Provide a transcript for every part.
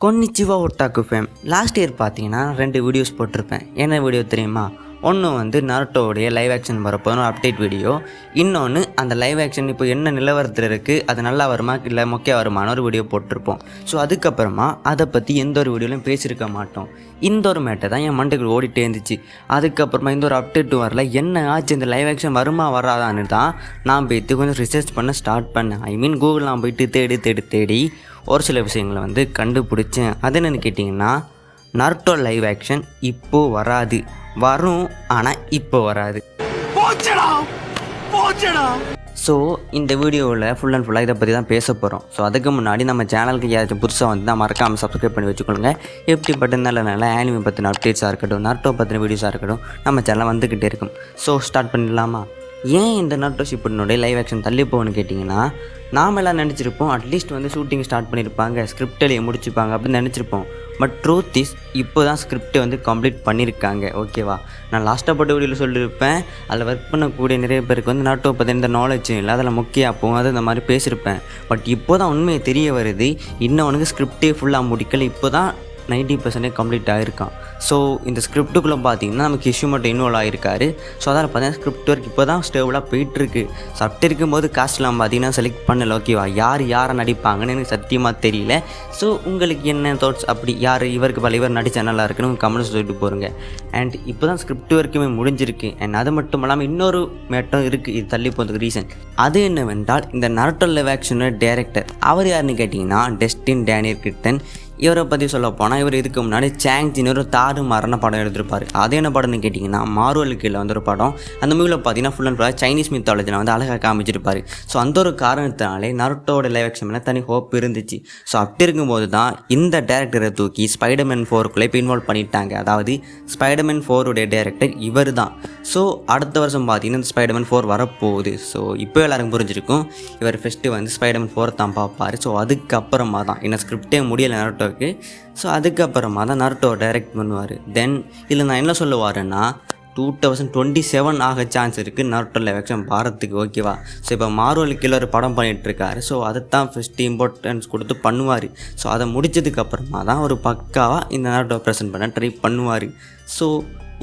கொன்னிச்சிவா ஒட்டாக்கு fame. Last year பார்த்தீங்கன்னா 2 videos போட்டிருப்பேன். என்ன வீடியோ தெரியுமா? ஒன்று வந்து நருட்டோடைய லைவ் ஆக்ஷன் வரப்போது ஒரு அப்டேட் வீடியோ. இன்னொன்று அந்த லைவ் ஆக்ஷன் இப்போ என்ன நிலவரத்தில் இருக்குது, அது நல்லா வருமா இல்லை மொக்கையாக வருமான ஒரு வீடியோ போட்டிருப்போம். ஸோ அதுக்கப்புறமா அதை பற்றி எந்த ஒரு வீடியோலையும் பேசியிருக்க மாட்டோம். இந்த ஒரு மேட்டை தான் என் மண்டைக்குள் ஓடிட்டே இருந்துச்சு. அதுக்கப்புறமா இந்த ஒரு அப்டேட்டும் வரல. என்ன ஆச்சு, இந்த லைவ் ஆக்ஷன் வருமா வராதான்னு தான் நான் போய்ட்டு கொஞ்சம் ரிசர்ச் பண்ண ஸ்டார்ட் பண்ணேன். ஐ மீன் கூகுள் நான் போய்ட்டு தேடி ஒரு சில விஷயங்களை வந்து கண்டுபிடிச்சேன். அது என்னென்னு கேட்டிங்கன்னா, நருட்டோ லைவ் ஆக்ஷன் இப்போது வராது, வரும் ஆனால் இப்போ வராது. ஸோ இந்த வீடியோவில் ஃபுல் அண்ட் ஃபுல்லாக இதை பற்றி தான் பேச போகிறோம். ஸோ அதுக்கு முன்னாடி நம்ம சேனலுக்கு யாராச்சும் புதுசாக வந்து தான் மறக்காமல் சப்ஸ்கிரைப் பண்ணி வச்சுக்கொள்ளுங்க. எப்படிப்பட்ட நல்ல ஆனிமே பற்றின அப்டேட்ஸாக இருக்கட்டும், நருட்டோ பற்றின வீடியோஸாக இருக்கட்டும், நம்ம சேனல் வந்துக்கிட்டே இருக்கும். ஸோ ஸ்டார்ட் பண்ணிடலாமா? ஏன் இந்த நருட்டோ ஷிப்புடனுடைய லைவ் ஆக்ஷன் தள்ளி போகணும்னு கேட்டிங்கன்னா, நாம் எல்லாம் நினச்சிருப்போம் அட்லீஸ்ட் வந்து ஷூட்டிங் ஸ்டார்ட் பண்ணியிருப்பாங்க, ஸ்கிரிப்டிலேயே முடிச்சுப்பாங்க அப்படின்னு நினச்சிருப்போம். பட் ட்ரூத் இஸ் இப்போ தான் ஸ்கிரிப்டை வந்து கம்ப்ளீட் பண்ணியிருக்காங்க. ஓகேவா? நான் லாஸ்ட்டாக போட்ட வீடியோவில் சொல்லியிருப்பேன், அதில் ஒர்க் பண்ணக்கூடிய நிறைய பேருக்கு வந்து நருட்டோ பற்றி எந்த நாலேஜும் இல்லை, அதில் முக்கியம் அப்போவும் அது இந்த மாதிரி பேசியிருப்பேன். பட் இப்போ தான் உண்மையை தெரிய வருது, இன்னும் அவனுக்கு ஸ்கிரிப்டே ஃபுல்லாக முடிக்கல, இப்போ தான் 90% கம்ப்ளீட் ஆகிருக்கான். ஸோ இந்த ஸ்கிரிப்டுக்குள்ளே பார்த்தீங்கன்னா நமக்கு இஷ்யூ மட்டும் இன்வால்வ் ஆகிருக்காரு. ஸோ அதில் பார்த்தீங்கன்னா ஸ்கிரிப்ட் ஒர்க் இப்போ தான் ஸ்டேபிளாக போயிட்டுருக்கு. ஸோ அப்படி இருக்கும்போது காஸ்ட்லாம் பார்த்தீங்கன்னா செலக்ட் பண்ணல. ஓகேவா? யாரை நடிப்பாங்கன்னு எனக்கு சத்தியமாக தெரியல. ஸோ உங்களுக்கு என்ன தாட்ஸ், அப்படி யார் இவருக்கு பல இவர் நடிச்சா நல்லா இருக்குன்னு கமெண்ட்ஸ் சொல்லிட்டு போகிறங்க. அண்ட் இப்போ தான் ஸ்கிரிப்ட் ஒர்க்குமே முடிஞ்சிருக்கு. அண்ட் அது மட்டும் இல்லாமல் இன்னொரு மேட்டும் இருக்குது இது தள்ளி போகிறதுக்கு ரீசன். அது என்னவென்றால், இந்த நருட்டோ லைவ் ஆக்ஷனோட டைரக்டர் அவர் யாருன்னு கேட்டிங்கன்னா டஸ்டின் டேனியல் கிட்டன். இவரை பற்றி சொல்ல போனால், இவர் இதுக்கு முன்னாடி சாங்ஜின்னு ஒரு தாறுமாறான படம் எடுத்திருப்பார். அது என்ன படம்னு கேட்டிங்கன்னா, மார்வல் கீழே வந்து ஒரு படம். அந்த மூவியில் பார்த்தீங்கன்னா ஃபுல் அண்ட் ஃபுல்லாக சைனீஸ் மித்தாலஜியில் வந்து அழகாக காமிச்சிருப்பார். ஸோ அந்த ஒரு காரணத்தினாலே நருட்டோட லைவ் ஆக்ஷன் மேலே தனி ஹோப் இருந்துச்சு. ஸோ அப்படி இருக்கும்போது தான் இந்த டேரக்டரை தூக்கி ஸ்பைடர்மேன் 4க்குள்ளே இப்போ இன்வால்வ் பண்ணிட்டாங்க. அதாவது ஸ்பைடர்மேன் 4உடைய டேரக்டர் இவர் தான். ஸோ அடுத்த வருஷம் பார்த்தீங்கன்னா இந்த ஸ்பைடர்மேன் 4 வரப்போகுது. ஸோ இப்போ எல்லாருக்கும் புரிஞ்சிருக்கும், இவர் ஃபஸ்ட்டு வந்து ஸ்பைடர்மேன் 4 தான் பார்ப்பார். ஸோ அதுக்கப்புறமா தான் இன்னும் ஸ்கிரிப்டே முடியலை நருட்டோ. ஸோ அதுக்கப்புறமா தான் நருட்டோ டைரக்ட் பண்ணுவார். தென் இதில் நான் என்ன சொல்லுவாருன்னா, 2027 ஆக சான்ஸ் இருக்குது நருட்டோ லைவ் ஆக்ஷன் பாரத்துக்கு. ஓகேவா? ஸோ இப்போ மார்வல் கீழே ஒரு படம் பண்ணிகிட்ருக்காரு. ஸோ அதை தான் ஃபஸ்ட்டு இம்பார்ட்டன்ஸ் கொடுத்து பண்ணுவார். ஸோ அதை முடித்ததுக்கப்புறமா தான் ஒரு பக்காவாக இந்த நருட்டோ ப்ரெசென்ட் பண்ண ட்ரை பண்ணுவார். ஸோ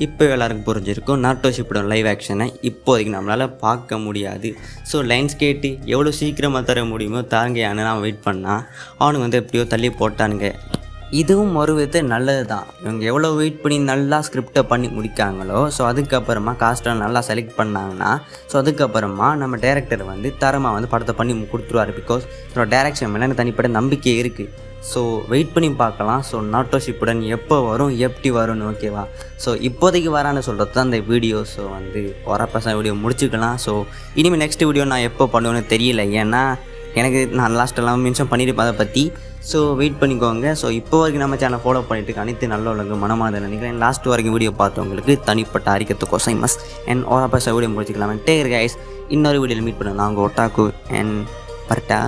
இப்போ எல்லாருக்கும் புரிஞ்சிருக்கும், நருட்டோ ஷிப்புடன் லைவ் ஆக்ஷனை இப்போதைக்கு நம்மளால் பார்க்க முடியாது. ஸோ லைன்ஸ் கேட்டு எவ்வளோ சீக்கிரமாக தர முடியுமோ தாங்கன்னு நான் வெயிட் பண்ணால் அவனுக்கு வந்து எப்படியோ தள்ளி போட்டானுங்க. இதுவும் ஒரு விதத்தை நல்லது தான். இவங்க எவ்வளோ வெயிட் பண்ணி நல்லா ஸ்கிரிப்டை பண்ணி முடிக்காங்களோ, ஸோ அதுக்கப்புறமா காஸ்ட்டை நல்லா செலக்ட் பண்ணாங்கன்னா, ஸோ அதுக்கப்புறமா நம்ம டேரக்டர் வந்து தரமாக வந்து படத்தை பண்ணி கொடுத்துருவார். பிகாஸ் என்னோட டேரக்ஷன் மேலே எனக்கு தனிப்பட்ட நம்பிக்கை இருக்குது. ஸோ வெயிட் பண்ணி பார்க்கலாம். ஸோ நருட்டோ ஷிப்புடன் எப்போ வரும், எப்படி வரும்னு. ஓகேவா? ஸோ இப்போதைக்கு வரான்னு சொல்கிறது தான் இந்த வீடியோ. ஸோ வந்து வரப்பசங்க வீடியோ முடிச்சுக்கலாம். ஸோ இனிமேல் நெக்ஸ்ட் வீடியோ நான் எப்போ பண்ணுவேன்னு தெரியல, ஏன்னா எனக்கு நான் லாஸ்ட்டெல்லாம் மென்ஷன் பண்ணியிருப்பேன் அதை பற்றி. ஸோ வெயிட் பண்ணிக்கோங்க. ஸோ இப்போ வரைக்கும் நம்ம சேனல் ஃபாலோ பண்ணிவிட்டு அனைத்து நல்ல உலக மனமாத நினைக்கிறேன். லாஸ்ட் வரைக்கும் வீடியோ பார்த்தவங்களுக்கு தனிப்பட்ட அறிக்கத்துக்கு சைமஸ் அண்ட் வரப்பசங்க வீடியோ முடிச்சுக்கலாம். டேக் கைஸ், இன்னொரு வீடியோவில் மீட் பண்ணலாம். நான் உங்கள் ஒட்டாக்கு அண்ட் பர்ட்டா.